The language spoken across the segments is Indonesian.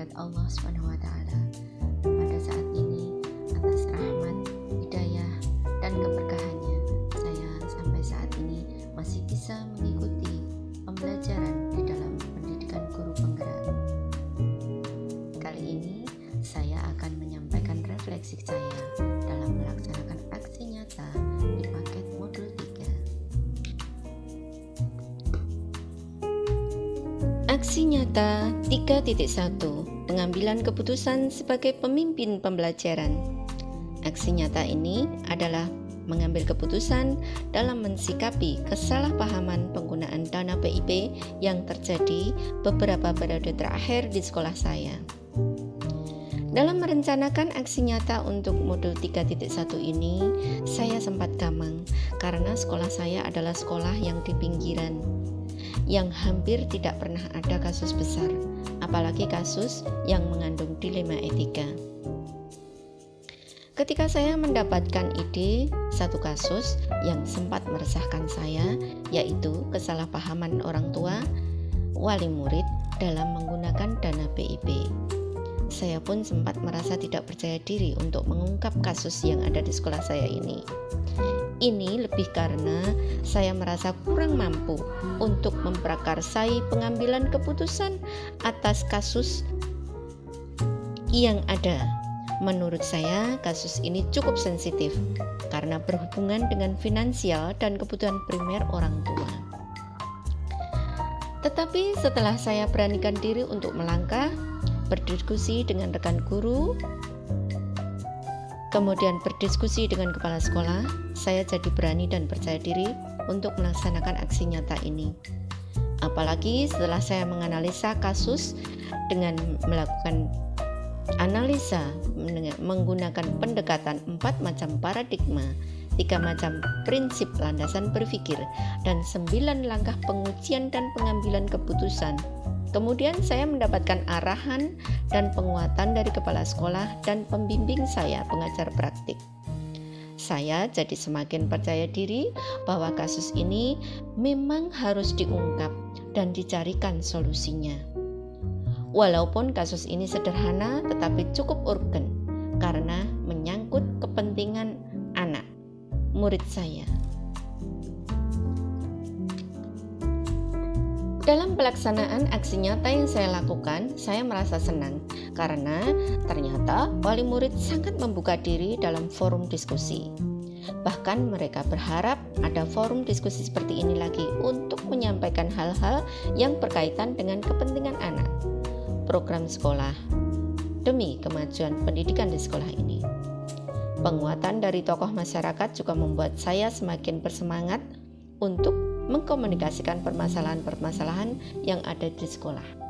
berkat Allah SWT. Pada saat ini, atas rahmat, hidayah, dan keberkahannya, saya sampai saat ini masih bisa mengikuti pembelajaran di dalam pendidikan guru penggerak. Kali ini, saya akan menyampaikan refleksi saya dalam melaksanakan aksi nyata di paket modul 3. Aksi nyata 3.1, pengambilan keputusan sebagai pemimpin pembelajaran. Aksi nyata ini adalah mengambil keputusan dalam mensikapi kesalahpahaman penggunaan dana PIP yang terjadi beberapa periode terakhir di sekolah saya. Dalam merencanakan aksi nyata untuk modul 3.1 ini, saya sempat gamang karena sekolah saya adalah sekolah yang di pinggiran, yang hampir tidak pernah ada kasus besar, apalagi kasus yang mengandung dilema etika. Ketika saya mendapatkan ide satu kasus yang sempat meresahkan saya, yaitu kesalahpahaman orang tua, wali murid dalam menggunakan dana PIP. Saya pun sempat merasa tidak percaya diri untuk mengungkap kasus yang ada di sekolah saya ini. Ini lebih karena saya merasa kurang mampu untuk memprakarsai pengambilan keputusan atas kasus yang ada. Menurut saya, kasus ini cukup sensitif karena berhubungan dengan finansial dan kebutuhan primer orang tua. Tetapi setelah saya beranikan diri untuk melangkah, berdiskusi dengan rekan guru, kemudian berdiskusi dengan kepala sekolah, saya jadi berani dan percaya diri untuk melaksanakan aksi nyata ini. Apalagi setelah saya menganalisa kasus dengan melakukan analisa menggunakan pendekatan 4 macam paradigma, 3 macam prinsip landasan berpikir, dan 9 langkah pengujian dan pengambilan keputusan. Kemudian saya mendapatkan arahan dan penguatan dari kepala sekolah dan pembimbing saya, pengajar praktik. Saya jadi semakin percaya diri bahwa kasus ini memang harus diungkap dan dicarikan solusinya. Walaupun kasus ini sederhana tetapi cukup urgen karena menyangkut kepentingan anak, murid saya. Dalam pelaksanaan aksi nyata yang saya lakukan, saya merasa senang karena ternyata wali murid sangat membuka diri dalam forum diskusi. Bahkan mereka berharap ada forum diskusi seperti ini lagi untuk menyampaikan hal-hal yang berkaitan dengan kepentingan anak, program sekolah, demi kemajuan pendidikan di sekolah ini. Penguatan dari tokoh masyarakat juga membuat saya semakin bersemangat untuk mengkomunikasikan permasalahan-permasalahan yang ada di sekolah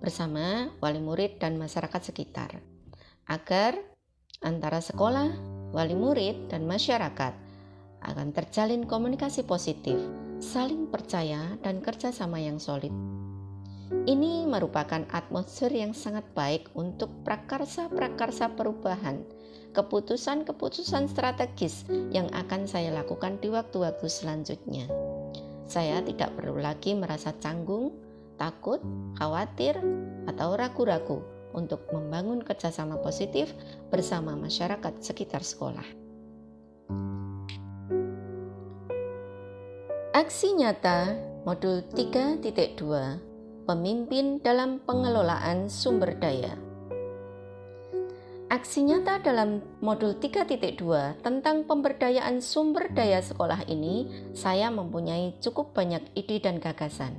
bersama wali murid dan masyarakat sekitar, agar antara sekolah, wali murid, dan masyarakat akan terjalin komunikasi positif, saling percaya, dan kerjasama yang solid. Ini merupakan atmosfer yang sangat baik untuk prakarsa-prakarsa perubahan, keputusan-keputusan strategis yang akan saya lakukan di waktu-waktu selanjutnya. Saya tidak perlu lagi merasa canggung, takut, khawatir, atau ragu-ragu untuk membangun kerjasama positif bersama masyarakat sekitar sekolah. Aksi nyata modul 3.2, pemimpin dalam pengelolaan sumber daya. Aksi nyata dalam modul 3.2 tentang pemberdayaan sumber daya sekolah ini, saya mempunyai cukup banyak ide dan gagasan.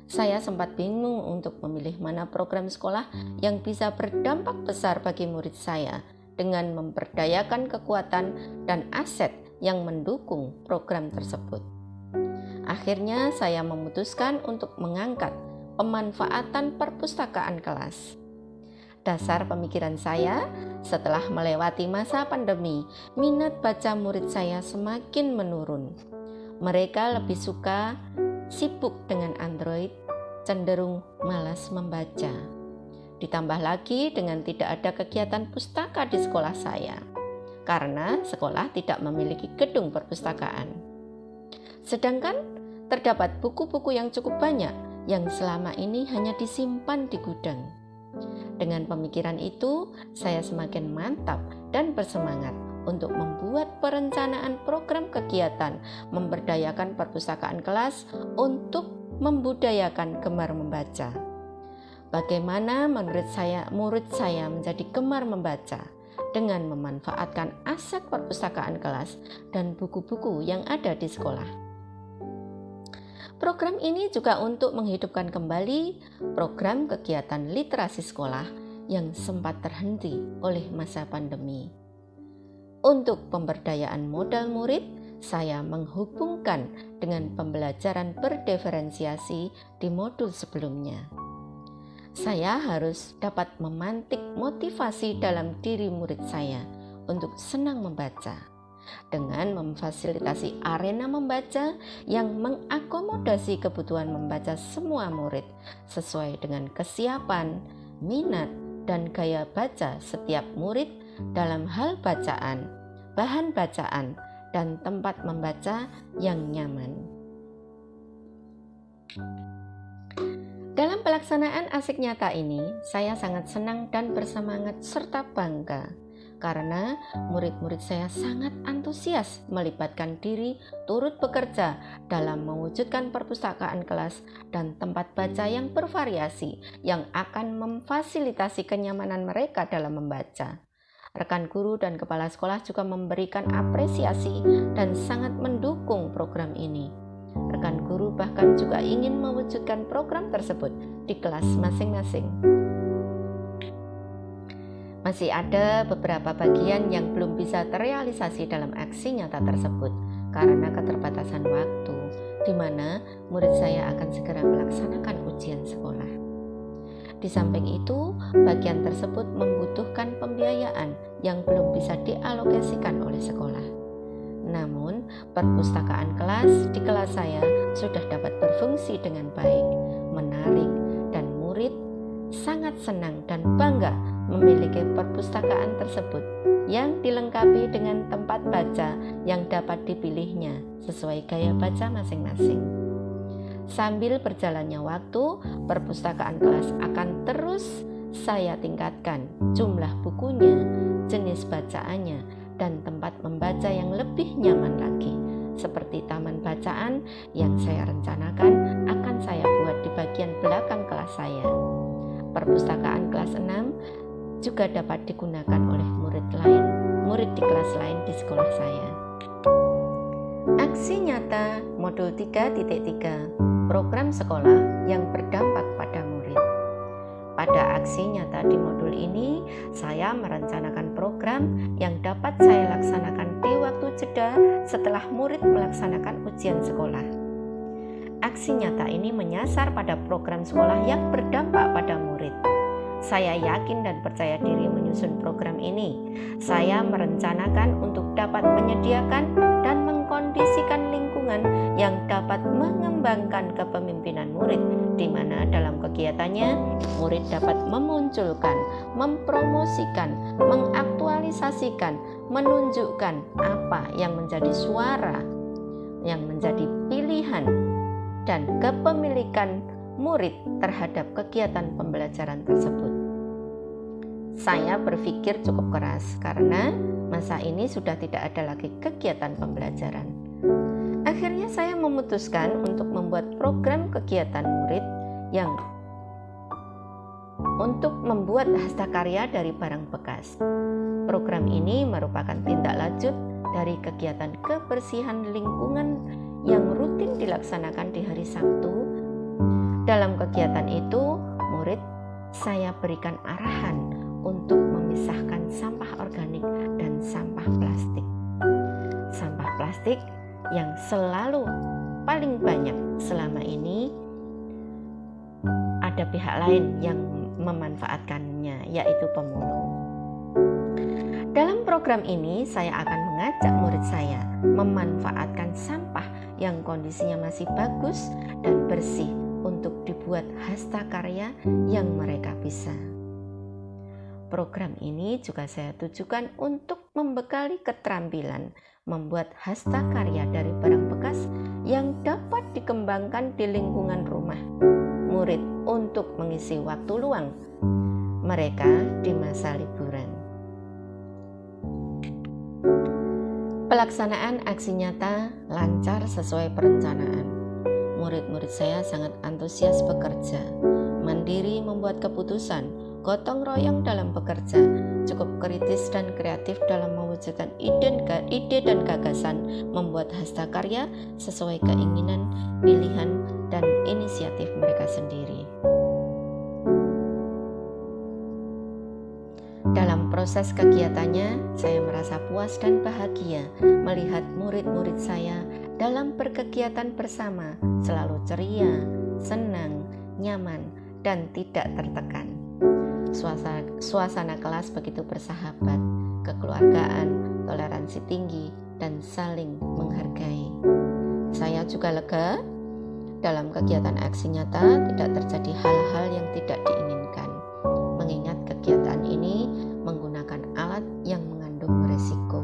Saya sempat bingung untuk memilih mana program sekolah yang bisa berdampak besar bagi murid saya dengan memberdayakan kekuatan dan aset yang mendukung program tersebut. Akhirnya saya memutuskan untuk mengangkat pemanfaatan perpustakaan kelas. Dasar pemikiran saya, setelah melewati masa pandemi, minat baca murid saya semakin menurun. Mereka lebih suka sibuk dengan Android, cenderung malas membaca. Ditambah lagi dengan tidak ada kegiatan pustaka di sekolah saya, karena sekolah tidak memiliki gedung perpustakaan. Sedangkan terdapat buku-buku yang cukup banyak yang selama ini hanya disimpan di gudang. Dengan pemikiran itu, saya semakin mantap dan bersemangat untuk membuat perencanaan program kegiatan memberdayakan perpustakaan kelas untuk membudayakan gemar membaca. Bagaimana murid saya menjadi gemar membaca dengan memanfaatkan aset perpustakaan kelas dan buku-buku yang ada di sekolah. Program ini juga untuk menghidupkan kembali program kegiatan literasi sekolah yang sempat terhenti oleh masa pandemi. Untuk pemberdayaan modal murid, saya menghubungkan dengan pembelajaran berdiferensiasi di modul sebelumnya. Saya harus dapat memantik motivasi dalam diri murid saya untuk senang membaca dengan memfasilitasi arena membaca yang mengakomodasi kebutuhan membaca semua murid sesuai dengan kesiapan, minat, dan gaya baca setiap murid dalam hal bacaan, bahan bacaan, dan tempat membaca yang nyaman. Dalam pelaksanaan asik nyata ini, saya sangat senang dan bersemangat serta bangga karena murid-murid saya sangat antusias melibatkan diri turut bekerja dalam mewujudkan perpustakaan kelas dan tempat baca yang bervariasi yang akan memfasilitasi kenyamanan mereka dalam membaca. Rekan guru dan kepala sekolah juga memberikan apresiasi dan sangat mendukung program ini. Rekan guru bahkan juga ingin mewujudkan program tersebut di kelas masing-masing. Masih ada beberapa bagian yang belum bisa terrealisasi dalam aksi nyata tersebut karena keterbatasan waktu, di mana murid saya akan segera melaksanakan ujian sekolah. Di samping itu, bagian tersebut membutuhkan pembiayaan yang belum bisa dialokasikan oleh sekolah. Namun, perpustakaan kelas di kelas saya sudah dapat berfungsi dengan baik, menarik, dan murid sangat senang dan bangga memiliki perpustakaan tersebut yang dilengkapi dengan tempat baca yang dapat dipilihnya sesuai gaya baca masing-masing. Sambil berjalannya waktu, perpustakaan kelas akan terus saya tingkatkan jumlah bukunya, jenis bacaannya, dan tempat membaca yang lebih nyaman lagi, seperti taman bacaan yang saya rencanakan akan saya buat di bagian belakang kelas saya. Perpustakaan kelas 6 juga dapat digunakan oleh murid di kelas lain di sekolah saya. Aksi nyata modul 3.3 program sekolah yang berdampak pada murid. Pada aksi nyata di modul ini, saya merencanakan program yang dapat saya laksanakan di waktu jeda setelah murid melaksanakan ujian sekolah. Aksi nyata ini menyasar pada program sekolah yang berdampak pada murid. Saya yakin dan percaya diri menyusun program ini. Saya merencanakan untuk dapat menyediakan dan mengkondisikan lingkungan yang dapat mengembangkan kepemimpinan murid, di mana dalam kegiatannya murid dapat memunculkan, mempromosikan, mengaktualisasikan, menunjukkan apa yang menjadi suara, yang menjadi pilihan, dan kepemilikan murid terhadap kegiatan pembelajaran tersebut. Saya berpikir cukup keras karena masa ini sudah tidak ada lagi kegiatan pembelajaran. Akhirnya saya memutuskan untuk membuat program kegiatan murid yang untuk membuat hastakarya dari barang bekas. Program ini merupakan tindak lanjut dari kegiatan kebersihan lingkungan yang rutin dilaksanakan di hari Sabtu. Dalam kegiatan itu, murid saya berikan arahan untuk memisahkan sampah organik dan sampah plastik. Sampah plastik yang selalu paling banyak selama ini ada pihak lain yang memanfaatkannya, yaitu pemulung. Dalam program ini, saya akan mengajak murid saya memanfaatkan sampah yang kondisinya masih bagus dan bersih untuk dibuat hastakarya yang mereka bisa. Program ini juga saya tujukan untuk membekali keterampilan membuat hastakarya dari barang bekas yang dapat dikembangkan di lingkungan rumah. murid untuk mengisi waktu luang mereka di masa liburan. Pelaksanaan aksi nyata lancar sesuai perencanaan. Murid-murid saya sangat antusias bekerja, mandiri membuat keputusan, gotong royong dalam bekerja, cukup kritis dan kreatif dalam mewujudkan ide dan gagasan membuat hasta karya sesuai keinginan, pilihan, dan inisiatif mereka sendiri. Dalam proses kegiatannya, saya merasa puas dan bahagia melihat murid-murid saya dalam berkegiatan bersama selalu ceria, senang, nyaman, dan tidak tertekan. Suasana kelas begitu bersahabat, kekeluargaan, toleransi tinggi, dan saling menghargai. Saya juga lega dalam kegiatan aksi nyata tidak terjadi hal-hal yang tidak diinginkan, mengingat kegiatan ini menggunakan alat yang mengandung resiko.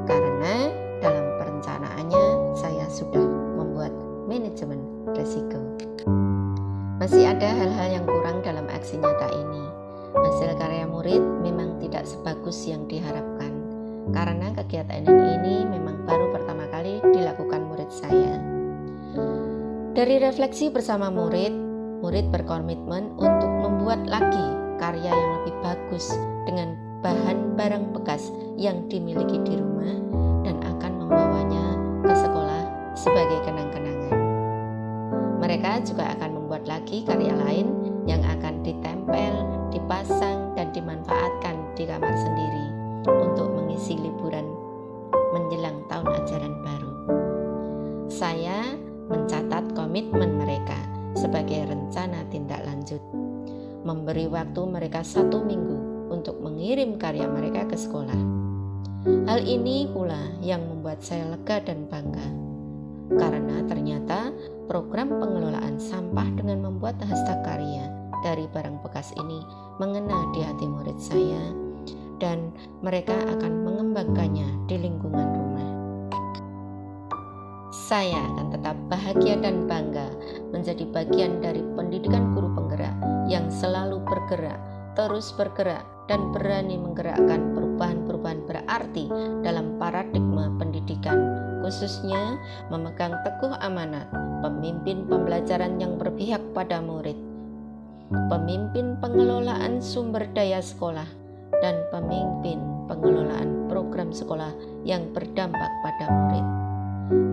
Karena dalam perencanaannya saya sudah membuat manajemen resiko. Masih ada hal-hal yang kurang dalam aksi nyata ini. Hasil karya murid memang tidak sebagus yang diharapkan, karena kegiatan ini memang baru pertama kali dilakukan murid saya. Dari refleksi bersama murid berkomitmen untuk membuat lagi karya yang lebih bagus dengan bahan barang bekas yang dimiliki di rumah dan akan membawanya ke sekolah sebagai kenang-kenangan. Mereka juga akan membuat lagi karya lain yang akan ditempel, dipasang, dan dimanfaatkan di kamar sendiri untuk mengisi liburan menjelang tahun ajaran baru. Saya mencatat komitmen mereka sebagai rencana tindak lanjut, memberi waktu mereka 1 minggu untuk mengirim karya mereka ke sekolah. Hal ini pula yang membuat saya lega dan bangga, karena ternyata program pengelolaan sampah dengan membuat hasta karya dari barang bekas ini mengena di hati murid saya, dan mereka akan mengembangkannya di lingkungan rumah. Saya akan tetap bahagia dan bangga menjadi bagian dari pendidikan guru penggerak yang selalu bergerak, terus bergerak, dan berani menggerakkan perubahan-perubahan berarti dalam paradigma pendidikan, khususnya memegang teguh amanat pemimpin pembelajaran yang berpihak pada murid, pemimpin pengelolaan sumber daya sekolah, dan pemimpin pengelolaan program sekolah yang berdampak pada murid.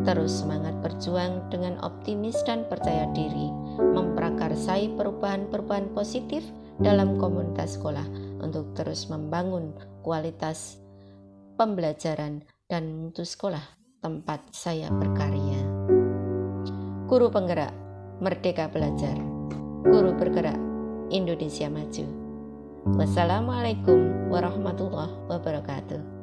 Terus semangat berjuang dengan optimis dan percaya diri, memprakarsai perubahan-perubahan positif dalam komunitas sekolah untuk terus membangun kualitas pembelajaran dan mutu sekolah tempat saya berkarya. Guru penggerak, merdeka belajar. Guru bergerak, Indonesia maju. Wassalamualaikum warahmatullahi wabarakatuh.